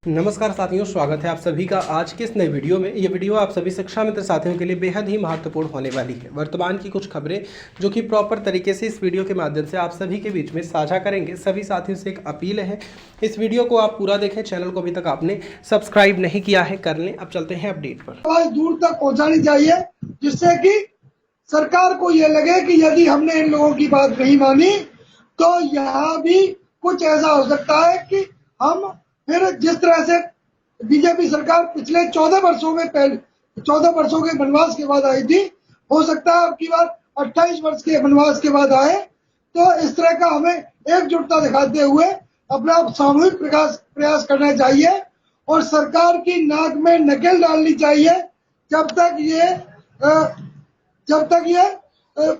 नमस्कार साथियों, स्वागत है आप सभी का आज के इस नए वीडियो में। ये वीडियो आप सभी शिक्षा मित्र साथियों के लिए बेहद ही महत्वपूर्ण होने वाली है। वर्तमान की कुछ खबरें जो कि प्रॉपर तरीके से इस वीडियो के माध्यम से आप सभी के बीच में साझा करेंगे। सभी साथियों से एक अपील है, इस वीडियो को आप पूरा देखें। चैनल को अभी तक आपने सब्सक्राइब नहीं किया है, कर लें। अब चलते हैं अपडेट पर। आवाज दूर तक पहुंचानी चाहिए, जिससे कि सरकार को ये लगे कि यदि हमने इन लोगों की बात नहीं मानी तो यहाँ भी कुछ ऐसा हो सकता है कि हम फिर जिस तरह से बीजेपी सरकार पिछले 14 वर्षों में 14 वर्षों के वनवास के बाद आई थी, हो सकता है अब की बार 28 वर्ष के वनवास के बाद आए। तो इस तरह का हमें एकजुटता दिखाते हुए अपना सामूहिक प्रयास करना चाहिए और सरकार की नाक में नकेल डालनी चाहिए जब तक ये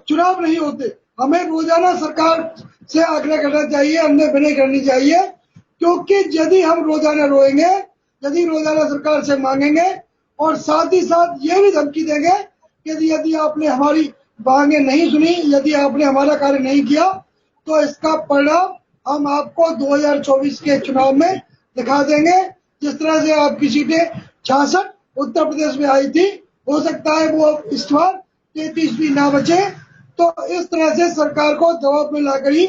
चुनाव नहीं होते। हमें रोजाना सरकार से आग्रह करना चाहिए, हमने विनय करनी चाहिए, क्योंकि यदि हम रोजाना रोएंगे, यदि रोजाना सरकार से मांगेंगे और साथ ही साथ ये भी धमकी देंगे कि यदि आपने हमारी मांगे नहीं सुनी, यदि आपने हमारा कार्य नहीं किया तो इसका परिणाम हम आपको 2024 के चुनाव में दिखा देंगे। जिस तरह से आपकी सीटें 66 उत्तर प्रदेश में आई थी, हो सकता है वो इस बार 33 भी ना बचे। तो इस तरह से सरकार को दबाव में लाकर ही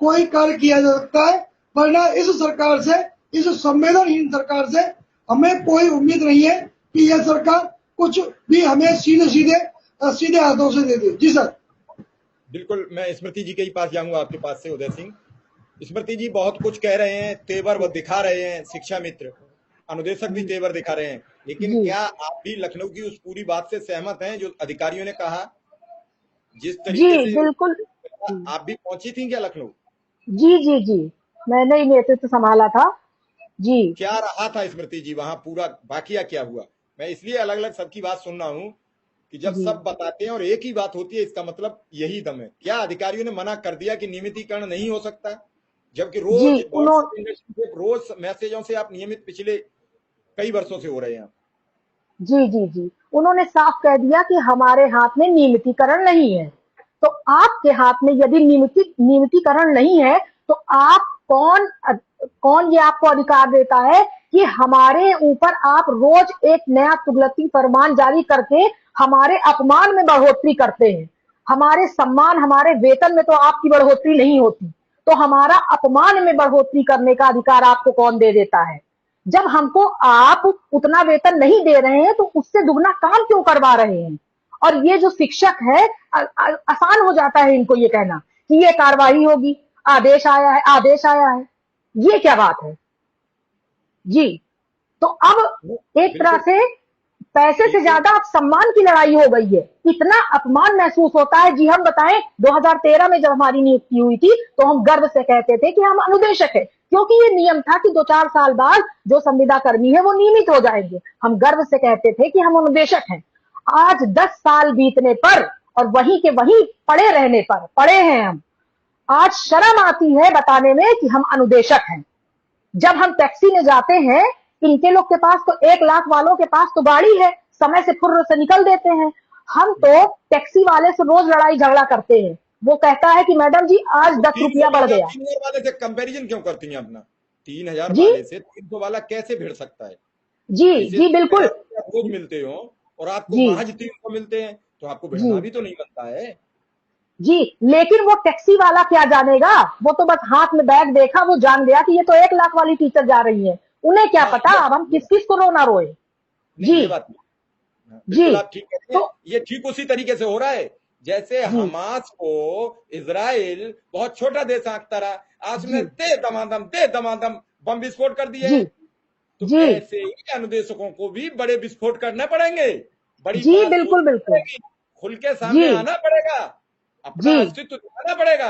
कोई कार्य किया जा सकता है, वरना इस सरकार से, इस संवेदनहीन सरकार से हमें कोई उम्मीद नहीं है कि यह सरकार कुछ भी हमें सीधे हाथों से दे दे। जी सर। बिल्कुल, मैं स्मृति जी के ही पास जाऊंगा, आपके पास से उदय सिंह। स्मृति जी बहुत कुछ कह रहे हैं, तेवर वो दिखा रहे हैं, शिक्षा मित्र अनुदेशक भी तेवर दिखा रहे हैं, लेकिन क्या आप भी लखनऊ की उस पूरी बात से सहमत हैं जो अधिकारियों ने कहा? जिस तरीके से बिल्कुल। आप भी पहुंची थी क्या लखनऊ? जी, मैंने ही नेतृत्व संभाला था। जी, क्या रहा था स्मृति जी वहां, पूरा वाकया क्या हुआ? मैं इसलिए अलग अलग सबकी बात सुन रहा हूँ कि जब जी, सब बताते हैं और एक ही बात होती है, इसका मतलब यही दम है। क्या अधिकारियों ने मना कर दिया कि नियमितीकरण नहीं हो सकता, जबकि रोज जी, व्हाट्सएप इंडस्ट्री से रोज मैसेजों से आप नियमित पिछले कई वर्षों से हो रहे हैं? जी। उन्होंने साफ कह दिया कि हमारे हाथ में नियमितीकरण नहीं है। तो आपके हाथ में यदि नियमितीकरण नहीं है, तो आप कौन ये आपको अधिकार देता है कि हमारे ऊपर आप रोज एक नया तुगलकी फरमान जारी करके हमारे अपमान में बढ़ोतरी करते हैं। हमारे सम्मान, हमारे वेतन में तो आपकी बढ़ोतरी नहीं होती, तो हमारा अपमान में बढ़ोतरी करने का अधिकार आपको कौन दे देता है? जब हमको आप उतना वेतन नहीं दे रहे हैं तो उससे दुगना काम क्यों करवा रहे हैं? और ये जो शिक्षक है, आसान हो जाता है इनको ये कहना कि ये कार्रवाई होगी, आदेश आया है। ये क्या बात है जी? तो अब एक तरह से पैसे से ज्यादा अब सम्मान की लड़ाई हो गई है। इतना अपमान महसूस होता है। जी, हम बताएं, 2013 में जब हमारी नियुक्ति हुई थी तो हम गर्व से कहते थे कि हम अनुदेशक है, क्योंकि ये नियम था कि 2-4 साल बाद जो संविदा कर्मी है वो नियमित हो जाएंगे। हम गर्व से कहते थे कि हम अनुदेशक हैं। आज 10 साल बीतने पर और वहीं के वहीं पड़े रहने पर पड़े हैं हम। आज शर्म आती है बताने में कि हम अनुदेशक हैं। जब हम टैक्सी में जाते हैं, इनके लोग के पास तो 1 लाख वालों के पास तो गाड़ी है, समय से फुर्र से निकल देते हैं। हम तो टैक्सी वाले से रोज लड़ाई झगड़ा करते हैं। वो कहता है कि मैडम जी आज 10 रुपया बढ़ गया। 3,000 वाले से कंपैरिजन क्यों करती हैं अपना? 3,000 जी वाले से 300 वाला कैसे भिड़ सकता है? जी बिल्कुल। रोज मिलते हो और आपको जी महज 300 मिलते हैं, तो आपको भिड़ना जी भी तो नहीं बनता है। जी, लेकिन वो टैक्सी वाला क्या जानेगा? वो तो बस हाथ में बैग देखा, वो जान गया कि ये तो 1 लाख वाली टीचर जा रही है। उन्हें क्या हाँ, पता अब हम किस किस को रोना रोए। नहीं, जी ये बात नहीं। हाँ, जी बिल्कुल आप ठीक कहते हैं। तो ये ठीक उसी तरीके से हो रहा है जैसे जी हमास को इजराइल बहुत छोटा देश आंकता रहा, आज जी में दे दमादम बम विस्फोट कर दिए जी हैं। तो जी ऐसे ही अनुदेशकों को भी बड़े विस्फोट करने पड़ेंगे। बड़ी जी बात बिल्कुल सोचनी बिल्कुल। पड़ेगी, खुल के सामने जी आना पड़ेगा, अपना जी अस्तित्व दिखाना पड़ेगा।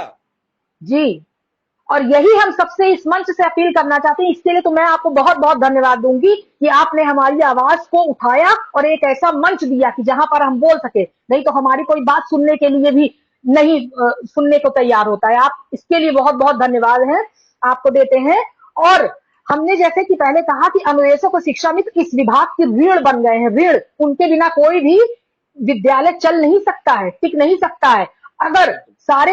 जी, और यही हम सबसे इस मंच से अपील करना चाहते हैं। इसके लिए तो मैं आपको बहुत बहुत धन्यवाद दूंगी कि आपने हमारी आवाज को उठाया और एक ऐसा मंच दिया कि जहां पर हम बोल सके। नहीं तो हमारी कोई बात सुनने के लिए भी नहीं सुनने को तैयार होता है। आप इसके लिए बहुत बहुत धन्यवाद है आपको देते हैं। और हमने जैसे कि पहले कहा कि अनुदेशक और शिक्षा मित्र इस विभाग की रीढ़ बन गए हैं। रीढ़, उनके बिना कोई भी विद्यालय चल नहीं सकता है, टिक नहीं सकता है। अगर सारे